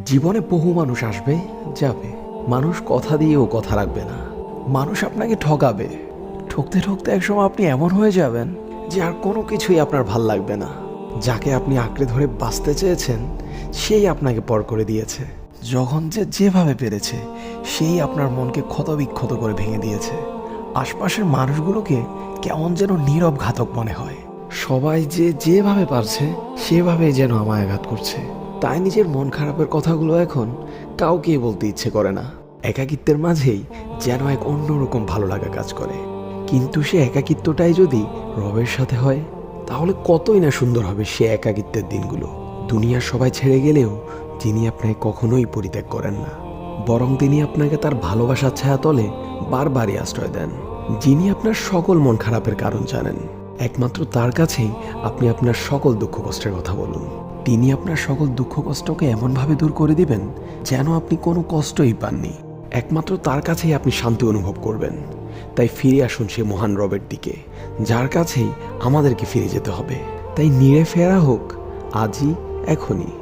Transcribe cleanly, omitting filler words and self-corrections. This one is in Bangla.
জীবনে বহু মানুষ আসবে যাবে। মানুষ কথা দিয়েও কথা রাখবে না। মানুষ আপনাকে ঠকাবে। ঠকতে ঠকতে একসময় আপনি এমন হয়ে যাবেন যে আর কোনো কিছুই আপনার ভাল লাগবে না। যাকে আপনি আঁকড়ে ধরে বাঁচতে চেয়েছেন সেই আপনাকে পর করে দিয়েছে। যখন যে যেভাবে পেরেছে সেই আপনার মনকে ক্ষতবিক্ষত করে ভেঙে দিয়েছে। আশপাশের মানুষগুলোকে কেমন যেন নীরব ঘাতক মনে হয়। সবাই যে যেভাবে পারছে সেভাবেই যেন আমায় আঘাত করছে। তাই নিজের মন খারাপের কথাগুলো এখন কাউকেই বলতে ইচ্ছে করে না। একাকিত্বের মাঝেই যেন এক অন্যরকম ভালো লাগা কাজ করে। কিন্তু সে একাকিত্বটাই যদি রবের সাথে হয় তাহলে কতই না সুন্দর হবে সে একাকিত্বের দিনগুলো। দুনিয়ার সবাই ছেড়ে গেলেও যিনি আপনাকে কখনোই পরিত্যাগ করেন না, বরং তিনি আপনাকে তার ভালোবাসার ছায়াতলে বারবারই আশ্রয় দেন। যিনি আপনার সকল মন খারাপের কারণ জানেন, একমাত্র তার কাছেই আপনি আপনার সকল দুঃখ কষ্টের কথা বলুন। তিনি আপনার সকল দুঃখ কষ্টকে এমনভাবে দূর করে দিবেন যেন আপনি কোনো কষ্টই পাননি। একমাত্র তার কাছেই আপনি শান্তি অনুভব করবেন। তাই ফিরে আসুন সে মহান রবের দিকে, যার কাছেই আমাদেরকে ফিরে যেতে হবে। তাই নিরে ফেরা হোক আজই, এখনই।